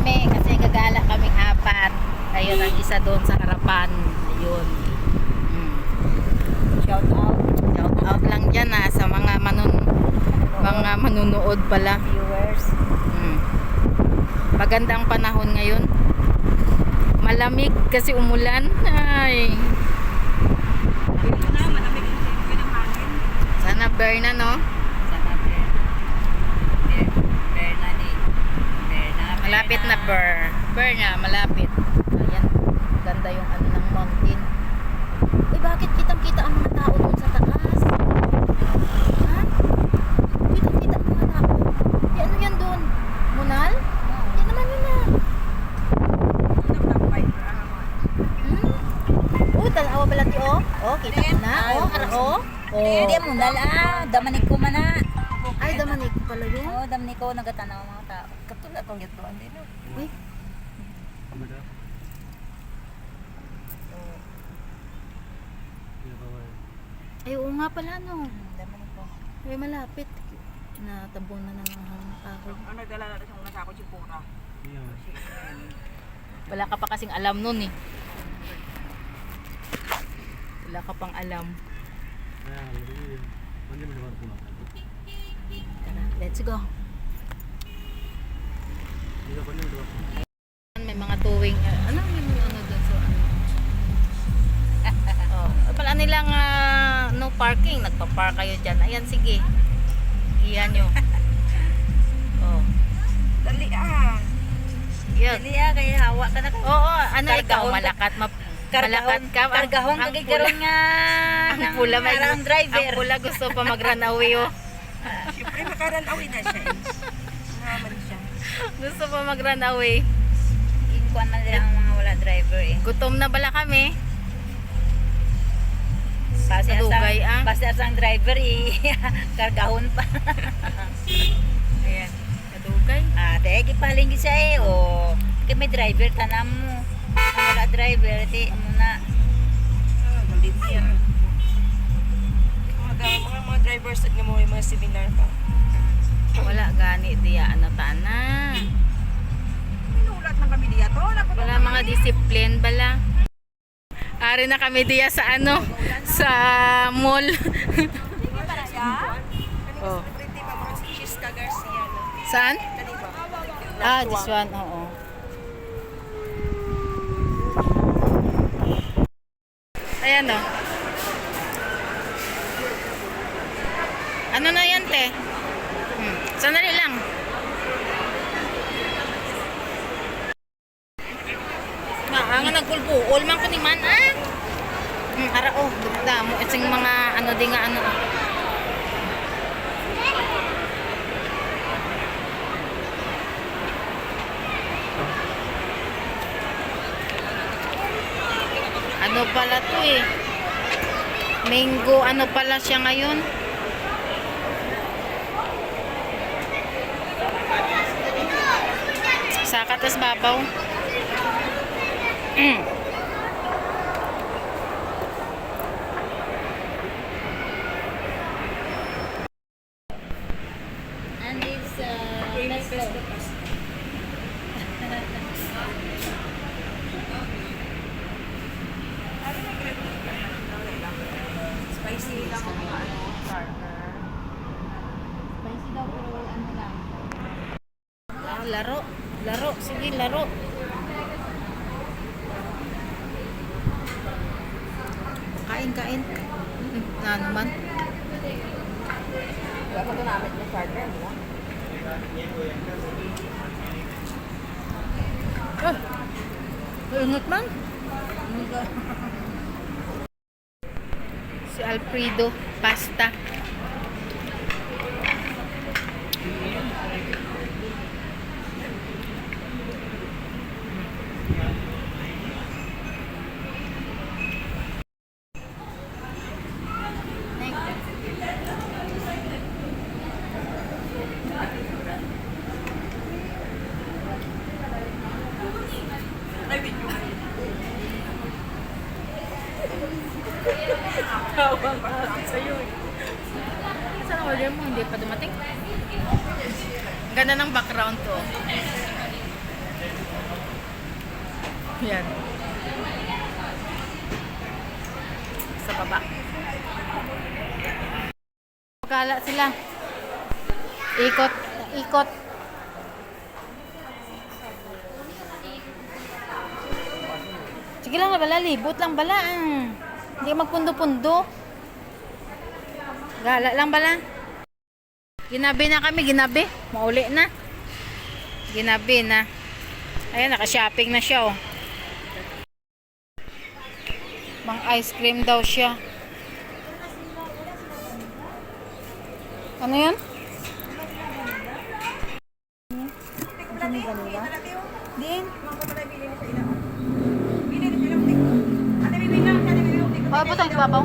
kami kasi gagala kaming apat. Ayun ang isa doon sa harapan. Ayun. Shout out. Shout out lang dyan sa mga manunood pala. Viewers. Maganda ang panahon ngayon. Malamig kasi umulan. Ay. Sana bear na, no? Sana bear. Bear na ni. Malapit na bear. Bear na, malapit. Ayan. Ganda yung ano ng mountain. Uy, bakit kitang-kita ang mga tao doon sa taas? Ha? Kitang-kita ang mga tao. Ano yan doon? Munal? Yan naman yun na. Tanawa pala ti kita mo na. Hindi mo nala. Damanik ko man na. Ay, damanik ko pala yun. Damanik ko nagatanaw mga tao. Katulad ang gito. Uy. Ay, oo nga pala, no. Damanik ko. Ay, malapit. Natabon na ng kahoy. Ano nagdala na sa mga sako chipura? Wala ka pa kasing alam nun eh. Wala ka pang alam. Tara, let's go. May mga tuwing, ano yung ano doon so ano? Pala nilang no parking, nagpa-park kayo dyan. Ayan, sige. Iyan nyo. Dali Yan. Dali kaya hawa ka na. Oo, ano ikaw, Kargahon malakat malakat ka. Kargahon kagay karon nga. Ang pula may ang driver. Ang pula gusto pa mag-run away Siyempre makaran away na siya. Naman siya. Gusto pa mag-run away. Inkuan na lang ang mga wala driver eh. Gutom na bala kami. Basta Nadugay, ang driver kargahon pa. Ayan, nadugay. Dahil ipaling siya kaya may driver tanam mo. Kung wala driver, muna. Galit yan. Mga drivers at nga mo yung mga seminar pa. Wala gani diya ano tana. Minulat na kami diya to. Wala mga discipline bala. Ari na kami diya sa ano, sa mall. Oh. Saan? This one, oo. Ayan o. Ano na yan, te? Sandali lang. Ang nagpulbuol man ko ni man, ara dugda mo ising mga ano di nga ano. Ano pala to mango ano pala siya ngayon. Saka tas babaw. And it's pesto. Spicy lang ang mga starter. Spicy daw pero ano lang. Laro. Sige, laro. Kain. Na naman. Wala pa ito namin yung starter, di ba? Ingat man. Si Alfredo pasta. Tawang sa'yo. Saan ang order mo? Hindi pa dumating? Ganda ng background to. Yan. Sa baba. Pagkala sila. Ikot. Ikot. Sige lang bala, libot lang bala. Hindi magpundo-pundo. Gala lang bala. Ginabi na kami, ginabi. Mauli na. Ginabi na. Ayan, naka-shopping na siya, oh. Mang ice cream daw siya. Ano yan? Din. Oh, putang ibabaw.